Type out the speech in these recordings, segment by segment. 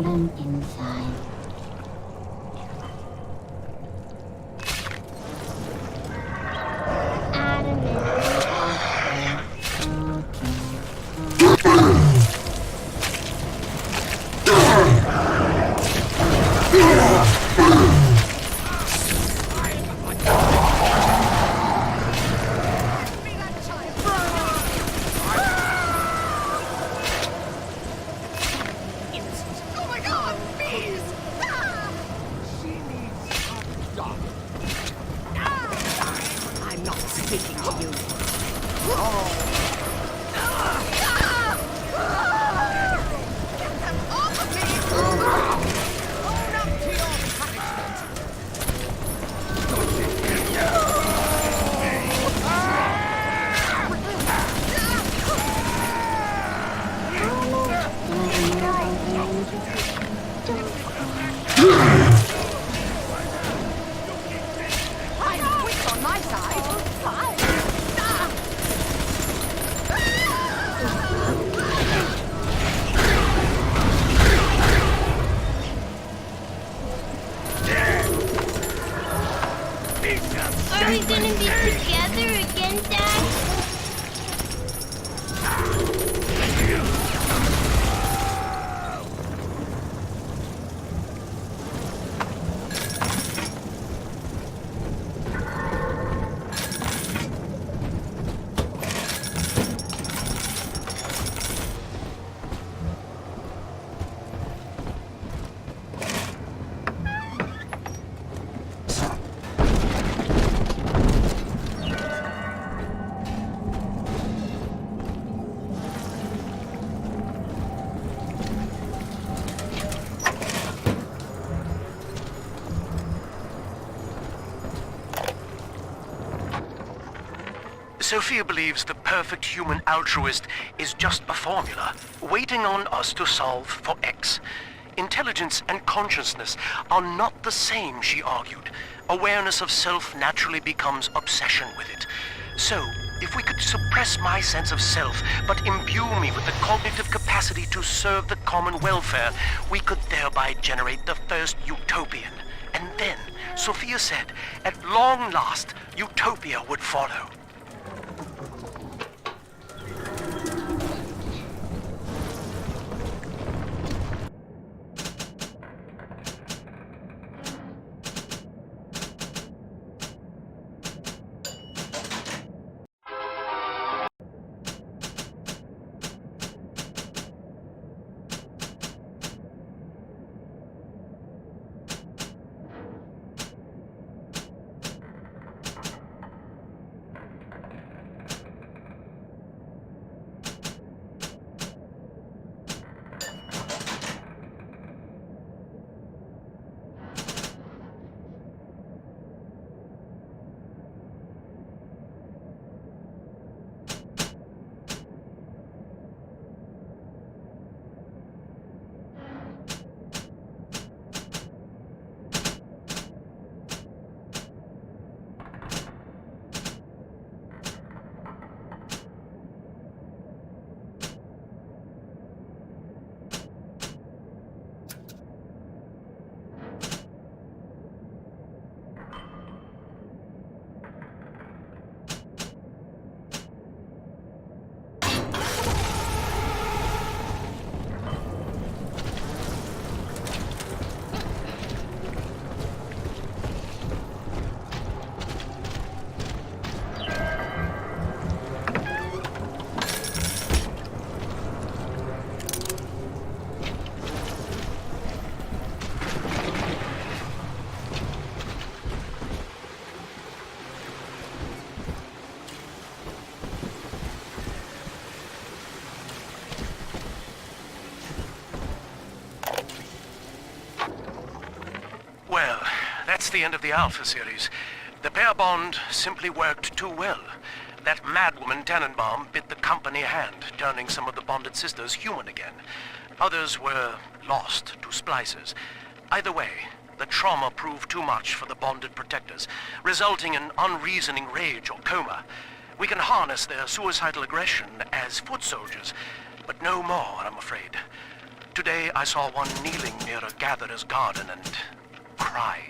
rotten inside. Adam Are we gonna be together again, Dad? Sophia believes the perfect human altruist is just a formula, waiting on us to solve for X. Intelligence and consciousness are not the same, she argued. Awareness of self naturally becomes obsession with it. So, if we could suppress my sense of self, but imbue me with the cognitive capacity to serve the common welfare, we could thereby generate the first utopian. And then, Sophia said, at long last, utopia would follow. That's the end of the Alpha series. The pair bond simply worked too well. That madwoman Tannenbaum bit the company a hand, turning some of the bonded sisters human again. Others were lost to splicers. Either way, the trauma proved too much for the bonded protectors, resulting in unreasoning rage or coma. We can harness their suicidal aggression as foot soldiers, but no more, I'm afraid. Today I saw one kneeling near a gatherer's garden and crying.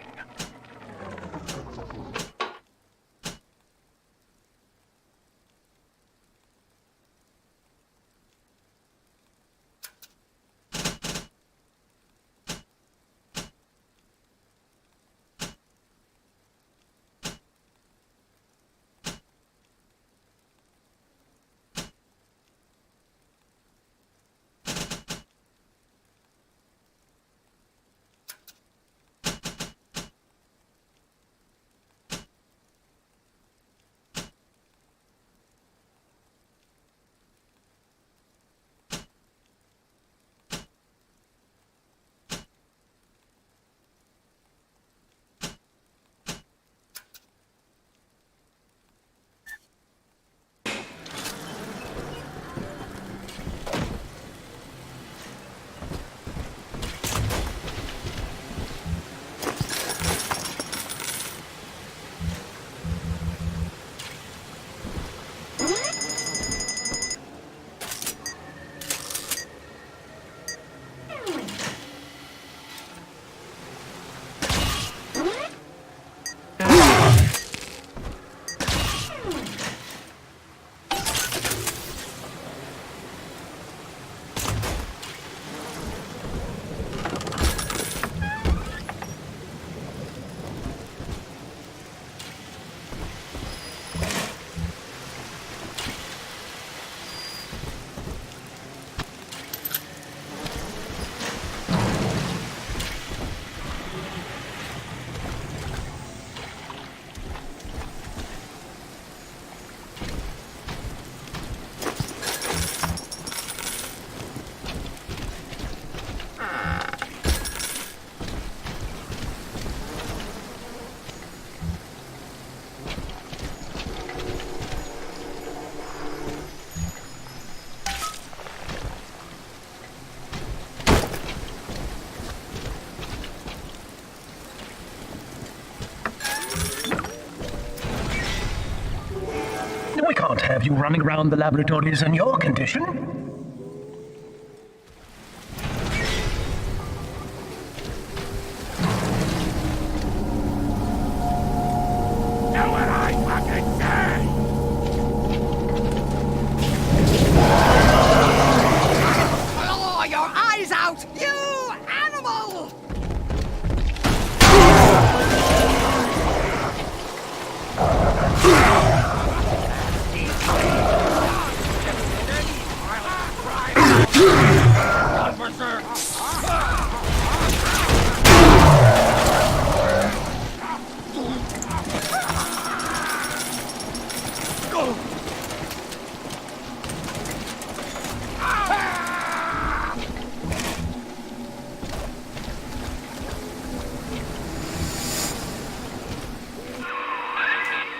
We can't have you running around the laboratories in your condition.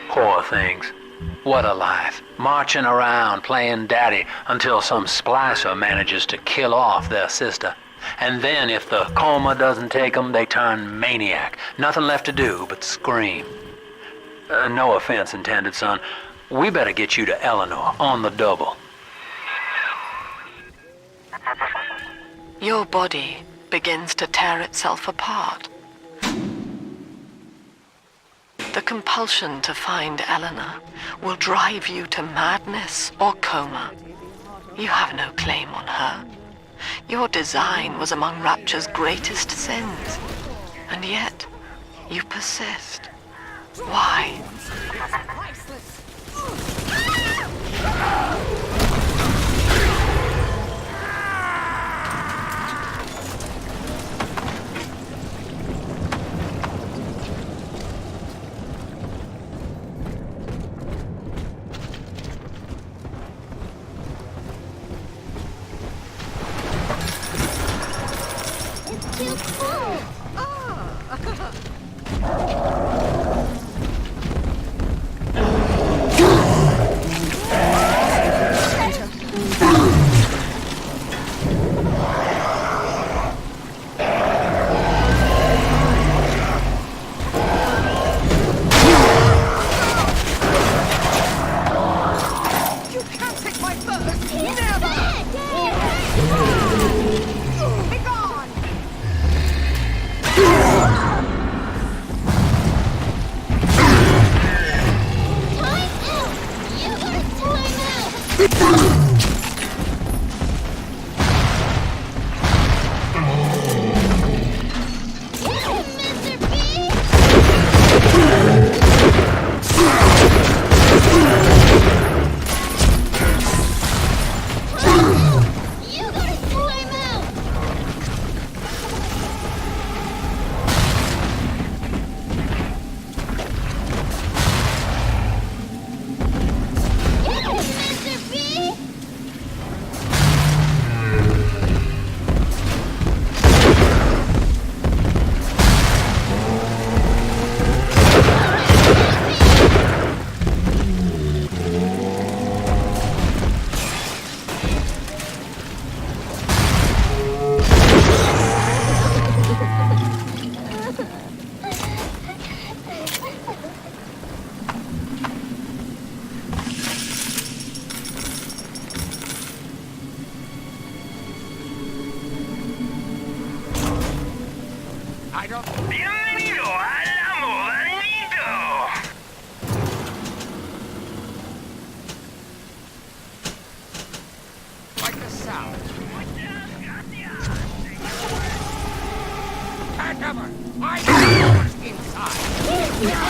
Poor things. What a life. Marching around playing daddy until some splicer manages to kill off their sister. And then if the coma doesn't take them, they turn maniac. Nothing left to do but scream. No offense intended, son. We better get you to Eleanor on the double. Your body begins to tear itself apart. The compulsion to find Eleanor will drive you to madness or coma. You have no claim on her. Your design was among Rapture's greatest sins, and yet you persist. Why?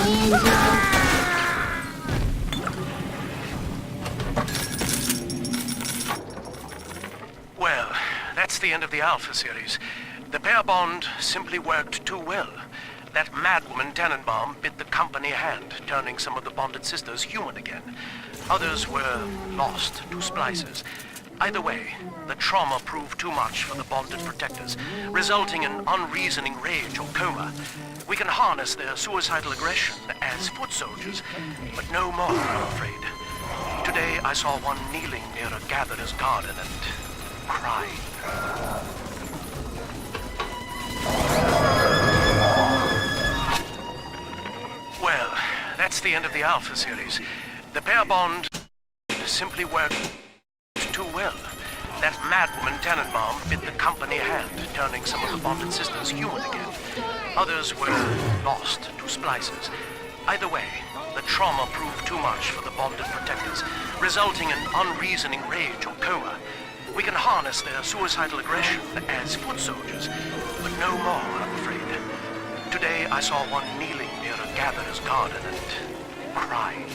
Well, that's the end of the Alpha series. The pair bond simply worked too well. That madwoman Tannenbaum bit the company hand, turning some of the bonded sisters human again. Others were lost to splices. Either way, the trauma proved too much for the bonded protectors, resulting in unreasoning rage or coma. We can harness their suicidal aggression as foot soldiers, but no more, I'm afraid. Today I saw one kneeling near a gatherer's garden and crying. Well, that's the end of the Alpha series. The pair bond simply worked too well. That madwoman Tannenbaum bit the company hand, turning some of the bonded sisters human again. Others were lost to splices. Either way, the trauma proved too much for the bonded protectors, resulting in unreasoning rage or coma. We can harness their suicidal aggression as foot soldiers, but no more, I'm afraid. Today I saw one kneeling near a gatherer's garden and crying.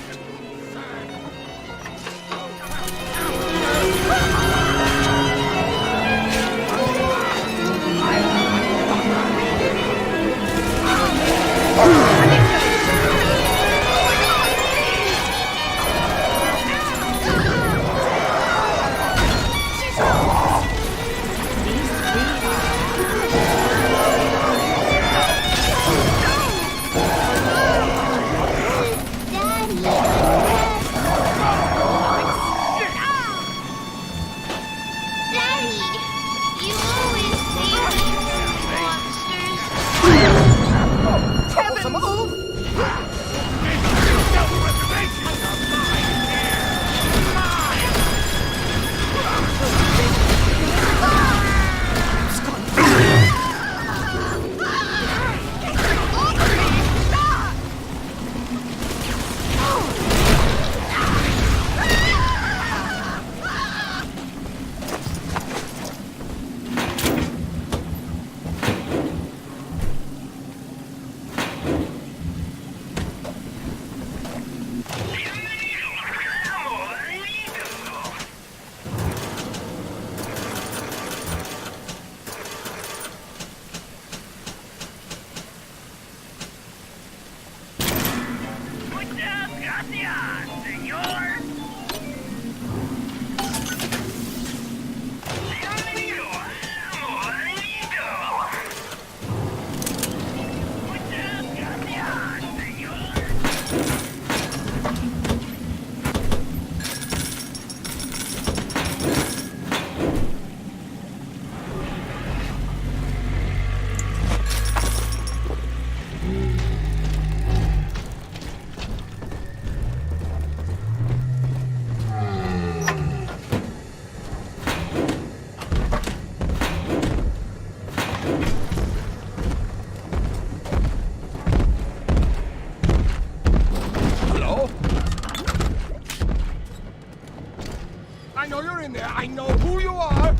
I know who you are.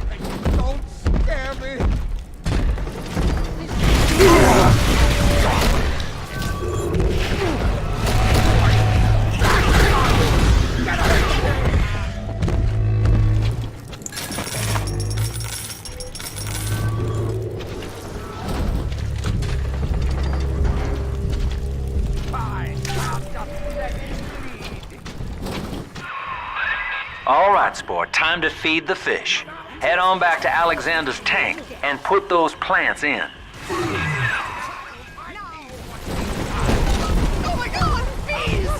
Don't scare me. All right, sport, time to feed the fish. Head on back to Alexander's tank and put those plants in. Oh my God! Bees!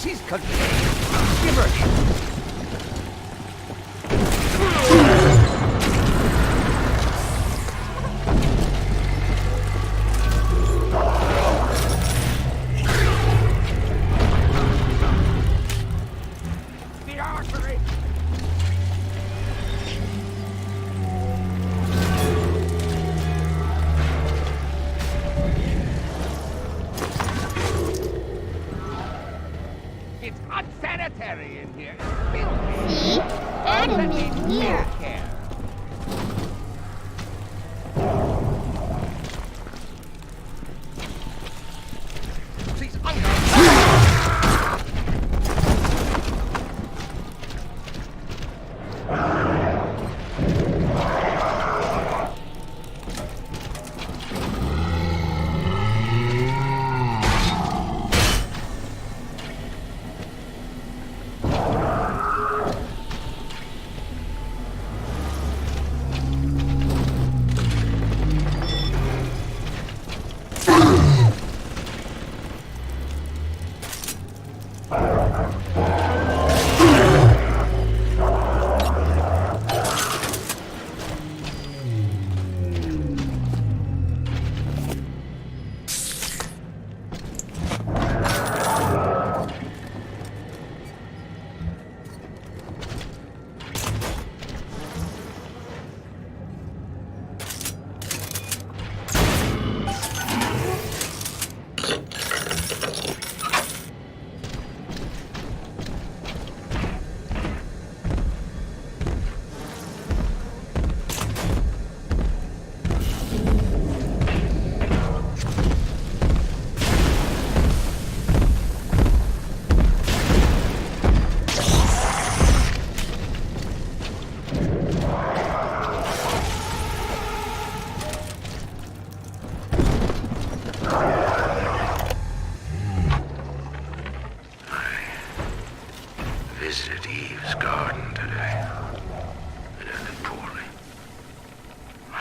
She's contained. Give her. It's unsanitary in here.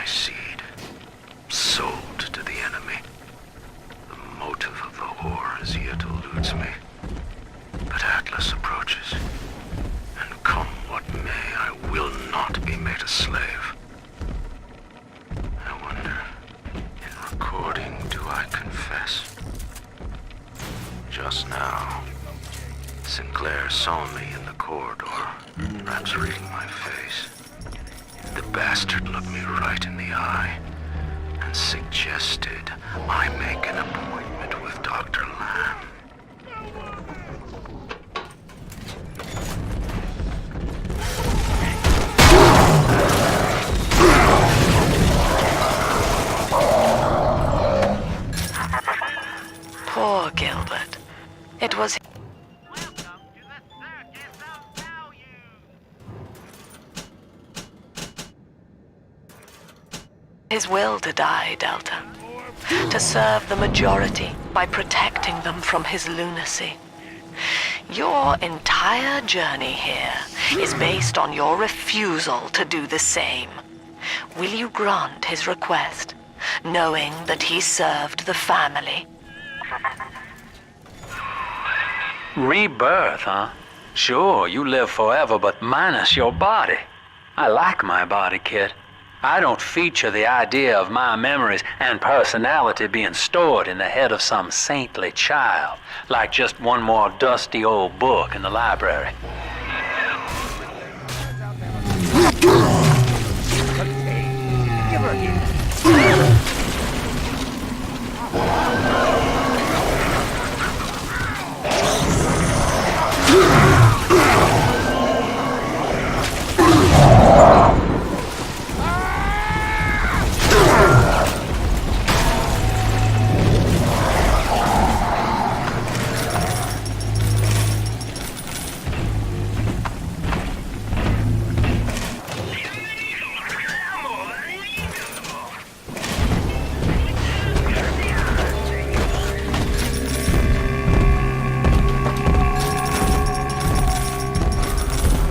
my seed, sold to the enemy. The motive of the whore as yet eludes me. But Atlas approaches, and come what may, I will not be made a slave. I wonder, in recording, do I confess? Just now, Sinclair saw me in the corridor, perhaps reading my face. The bastard looked me right in the eye and suggested I make an appointment with Dr. Lamb. Poor Gilbert. It was his will to die, Delta. To serve the majority by protecting them from his lunacy. Your entire journey here is based on your refusal to do the same. Will you grant his request, knowing that he served the family? Rebirth, huh? Sure, you live forever, but minus your body. I like my body, kid. I don't feature the idea of my memories and personality being stored in the head of some saintly child, like just one more dusty old book in the library. Give her here.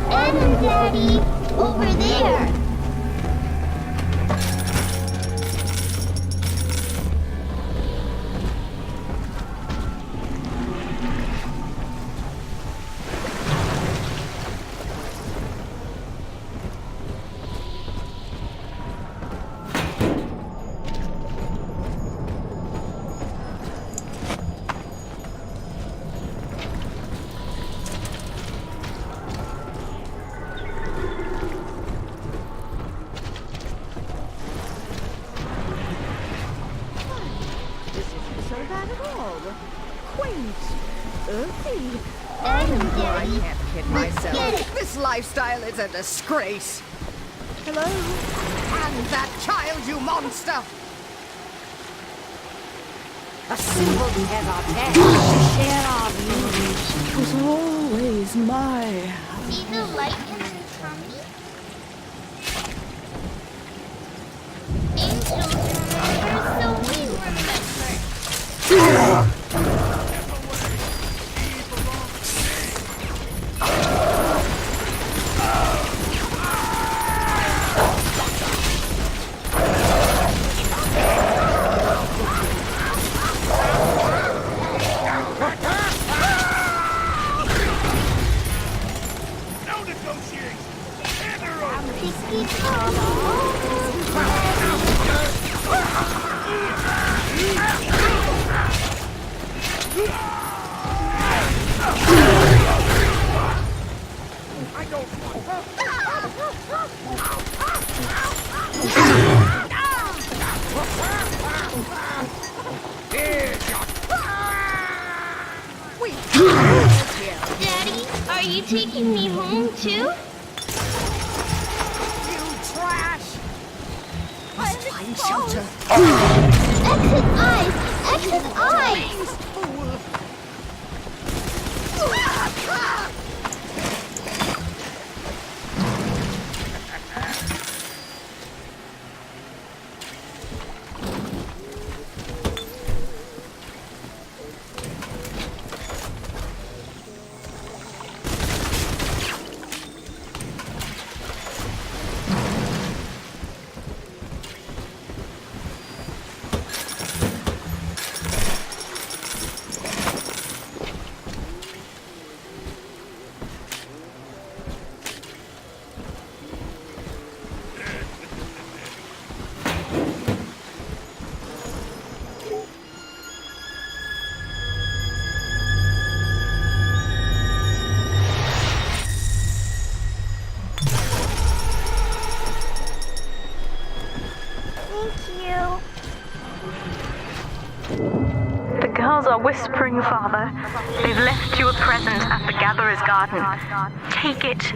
Adam, Daddy, over there. So bad at all. Quaint. Earthy. Adam, I Daddy, can't kid let's get myself. it. This lifestyle is a disgrace. Hello? And that child, you monster! A simple tete-a-tete to share our views. It was always my... See the light in the tummy? Angels remember, so we remember. No negotiation. I don't Daddy, are you taking me home too? You trash! Must find shelter. Exit eyes! Exit eyes! Fool! are whispering, Father. They've left you a present at the Gatherer's Garden. Take it.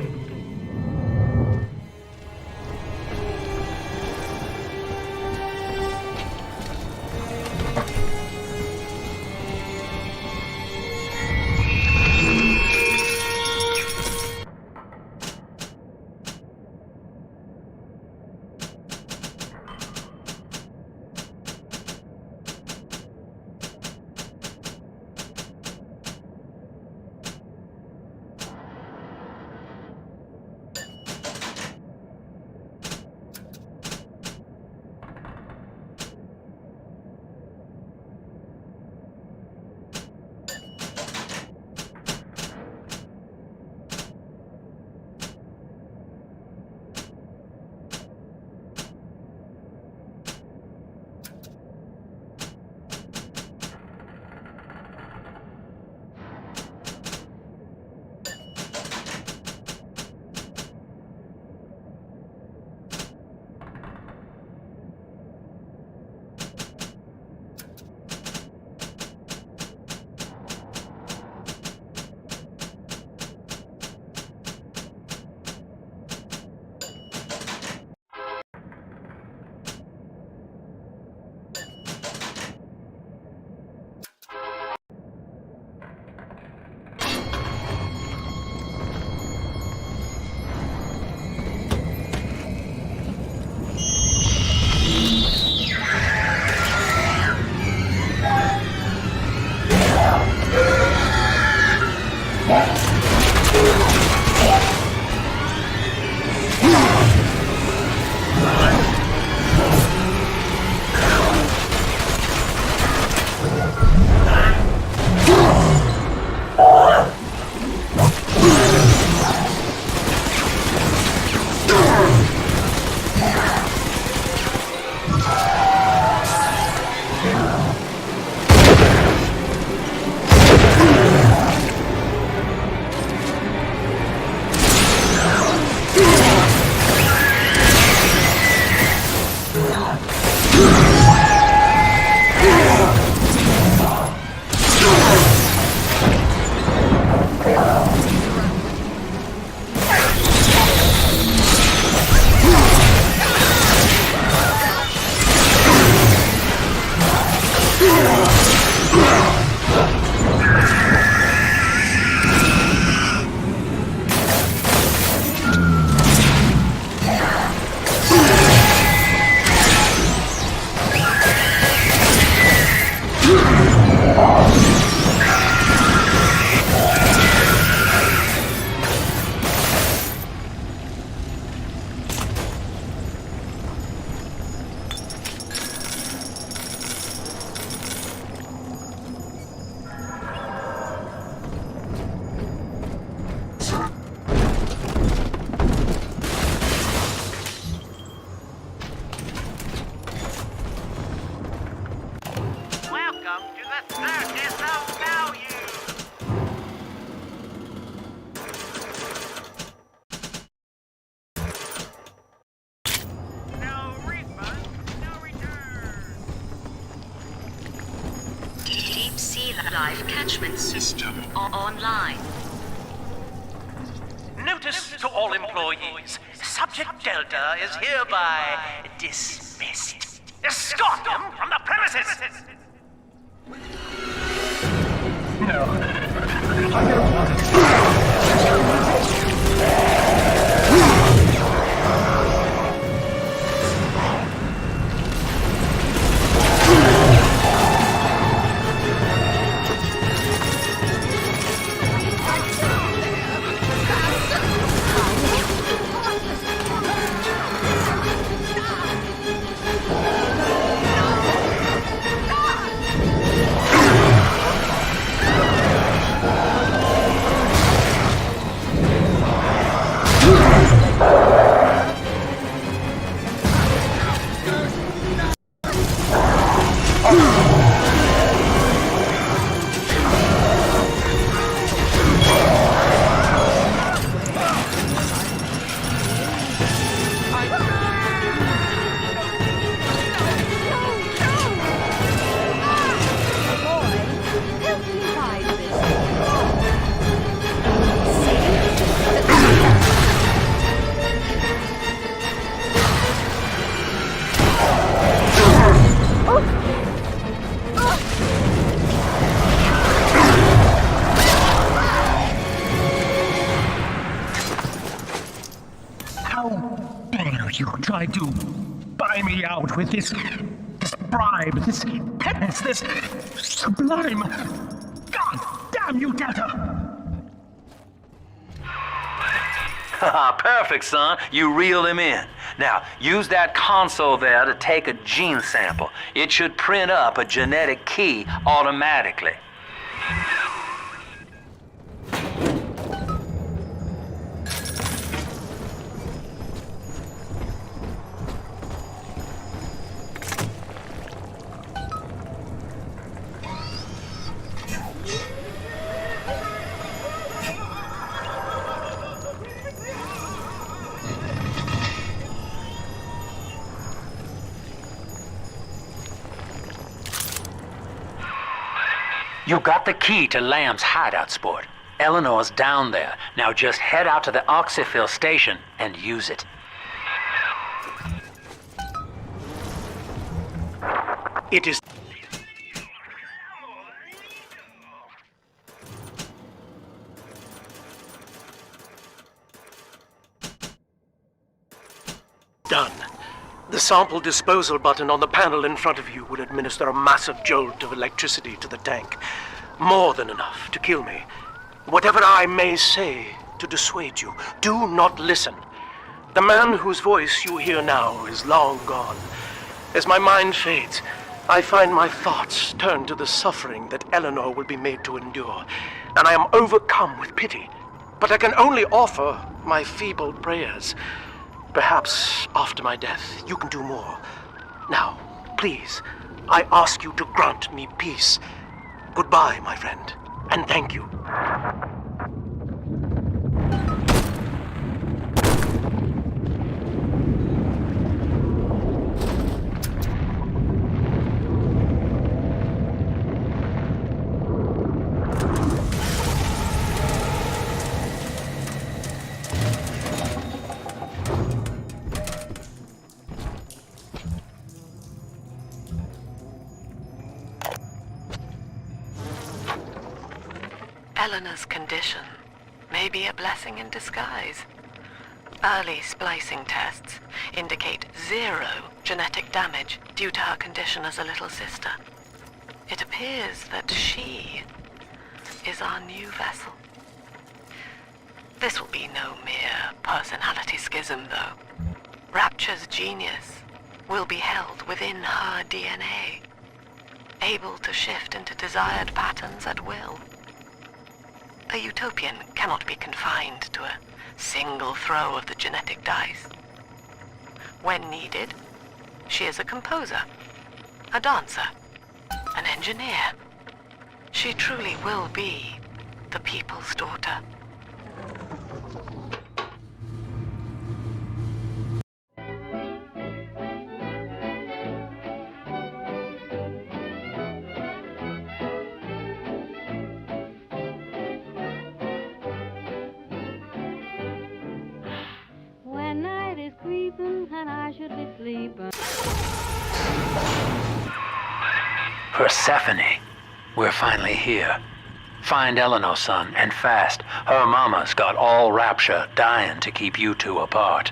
Life catchment system online. Notice to all employees. Subject Delta is hereby dismissed. Escort them from the premises! No. I don't want it. do. Buy me out with this bribe, this penance, this sublime... God damn you, Delta! Perfect, son. You reeled him in. Now, use that console there to take a gene sample. It should print up a genetic key automatically. You got the key to Lamb's hideout, sport. Eleanor's down there. Now just head out to the oxyfill station and use it. It is... done. The sample disposal button on the panel in front of you would administer a massive jolt of electricity to the tank. More than enough to kill me. Whatever I may say to dissuade you, do not listen. The man whose voice you hear now is long gone. As my mind fades, I find my thoughts turn to the suffering that Eleanor will be made to endure, and I am overcome with pity. But I can only offer my feeble prayers. Perhaps after my death, you can do more. Now, please, I ask you to grant me peace. Goodbye, my friend, and thank you. Eleanor's condition may be a blessing in disguise. Early splicing tests indicate 0 genetic damage due to her condition as a little sister. It appears that she is our new vessel. This will be no mere personality schism, though. Rapture's genius will be held within her DNA, able to shift into desired patterns at will. A utopian cannot be confined to a single throw of the genetic dice. When needed, she is a composer, a dancer, an engineer. She truly will be the people's daughter. Persephone, we're finally here. Find Eleanor, son, and fast. Her mama's got all Rapture dying to keep you two apart.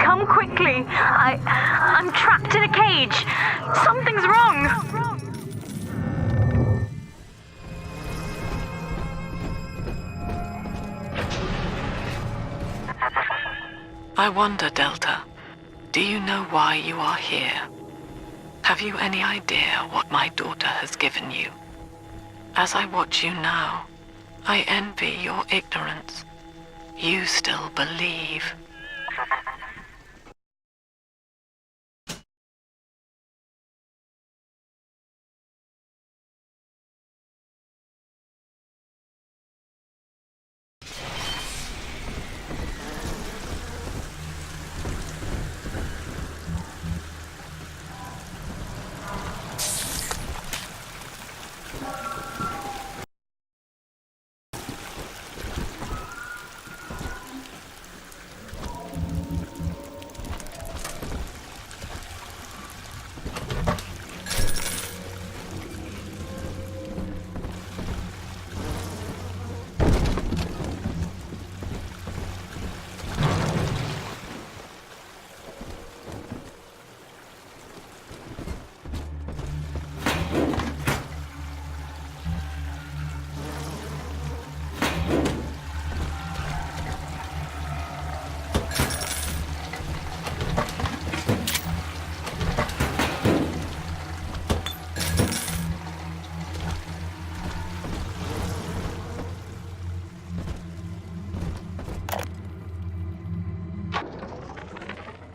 Come quickly. I'm trapped in a cage. Something's wrong. I wonder, Delta, do you know why you are here? Have you any idea what my daughter has given you? As I watch you now, I envy your ignorance. You still believe.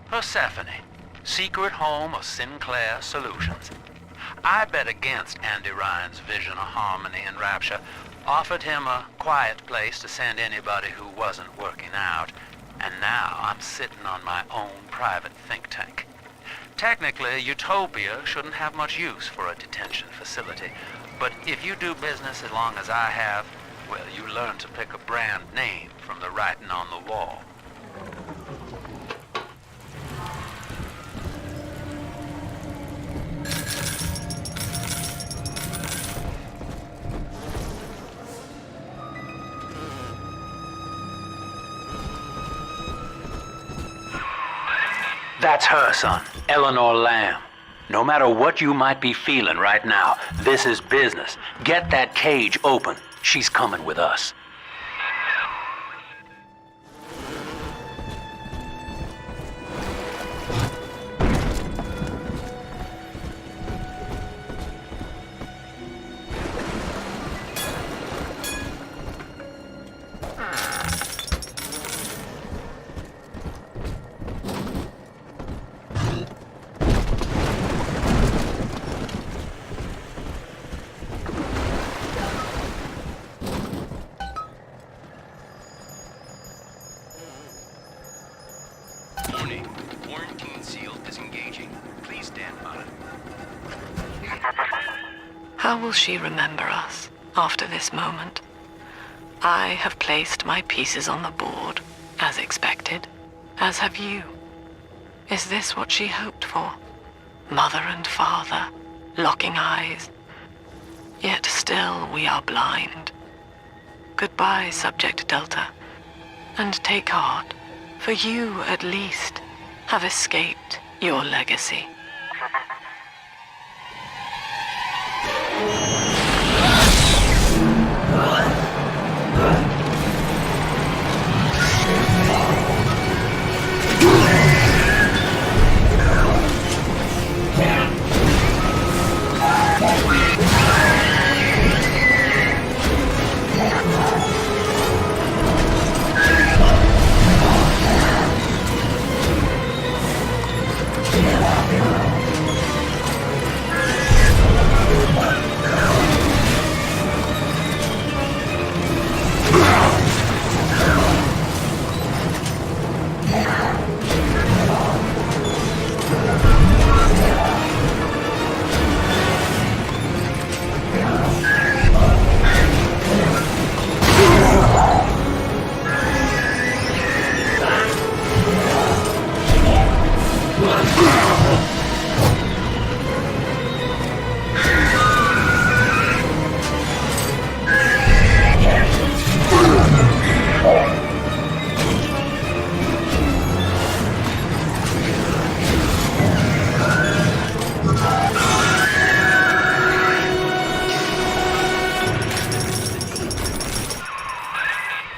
Persephone, secret home of Sinclair Solutions. I bet against Andy Ryan's vision of harmony and rapture, offered him a quiet place to send anybody who wasn't working out, and now I'm sitting on my own private think tank. Technically, Utopia shouldn't have much use for a detention facility, but if you do business as long as I have, well, you learn to pick a brand name from the writing on the wall. That's her, son, Eleanor Lamb. No matter what you might be feeling right now, this is business. Get that cage open. She's coming with us. Warning. Quarantine seal disengaging. Please stand by. How will she remember us after this moment? I have placed my pieces on the board, as expected, as have you. Is this what she hoped for? Mother and father, locking eyes. Yet still we are blind. Goodbye, Subject Delta. And take heart, for you, at least, have escaped your legacy.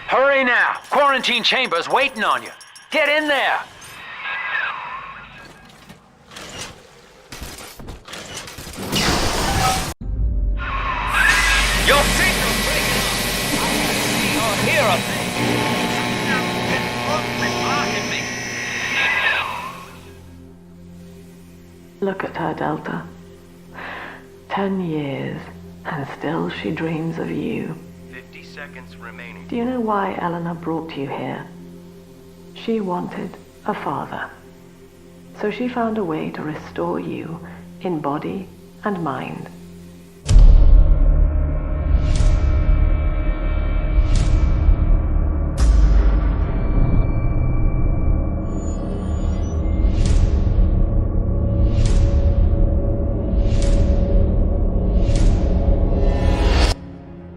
Hurry now! Quarantine chamber's waiting on you. Get in there! Your signal's breaking! therapy. Look at her, Delta. 10 years, and still she dreams of you. 50 seconds remaining. Do you know why Eleanor brought you here? She wanted a father. So she found a way to restore you in body and mind.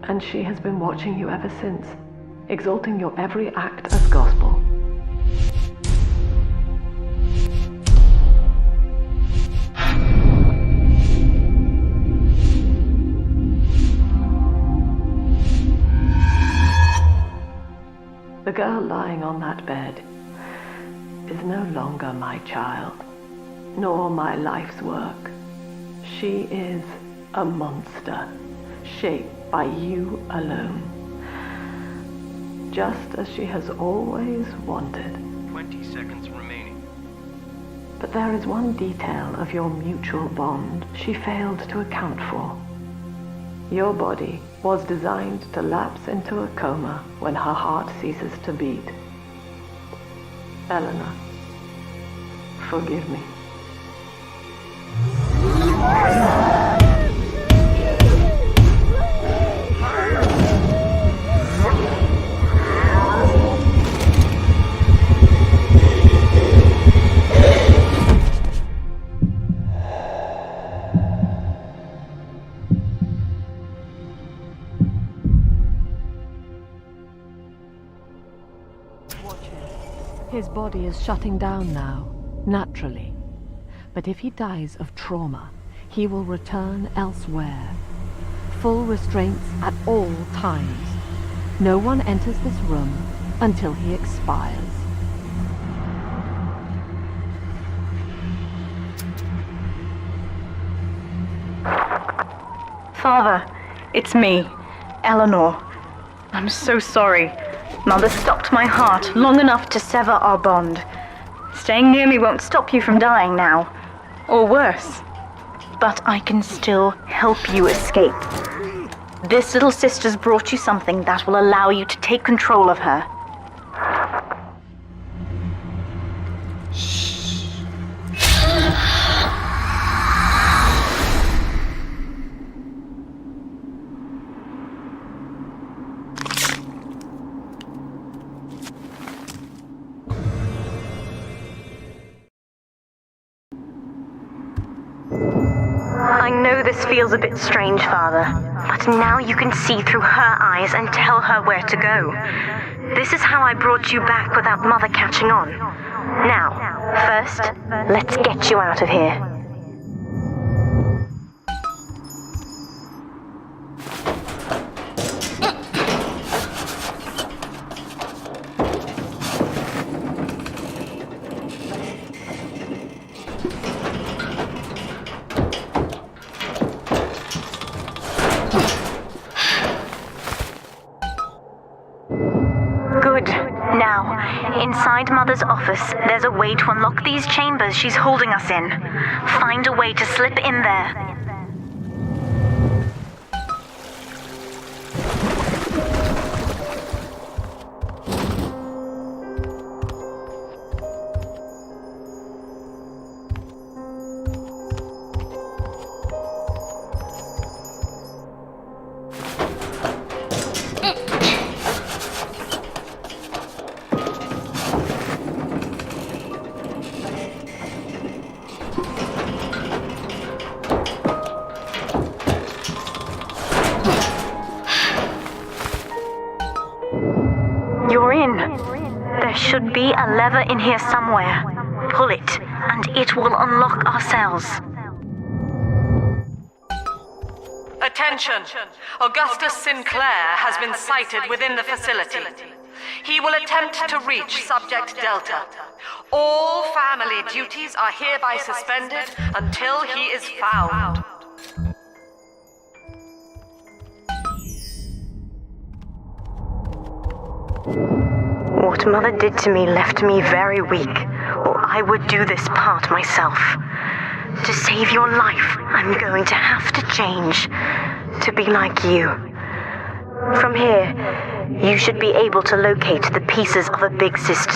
And she has been watching you ever since, exalting your every act as gospel. The girl lying on that bed is no longer my child, nor my life's work. She is a monster, shaped by you alone. Just as she has always wanted. 20 seconds remaining. But there is one detail of your mutual bond she failed to account for. Your body was designed to lapse into a coma when her heart ceases to beat. Eleanor, forgive me. His body is shutting down now, naturally. But if he dies of trauma, he will return elsewhere. Full restraints at all times. No one enters this room until he expires. Father, it's me, Eleanor. I'm so sorry. Mother stopped my heart long enough to sever our bond. Staying near me won't stop you from dying now. Or worse. But I can still help you escape. This little sister's brought you something that will allow you to take control of her. I know this feels a bit strange, Father, but now you can see through her eyes and tell her where to go. This is how I brought you back without Mother catching on. Now, first, let's get you out of here. Inside Mother's office, there's a way to unlock these chambers she's holding us in. Find a way to slip in there. You're in. There should be a lever in here somewhere. Pull it, and it will unlock our cells. Attention! Augustus Sinclair has been sighted within the facility. He will attempt to reach Subject Delta. All family duties are hereby suspended until he is found. What Mother did to me left me very weak, or I would do this part myself. To save your life, I'm going to have to change, to be like you. From here, you should be able to locate the pieces of a big sister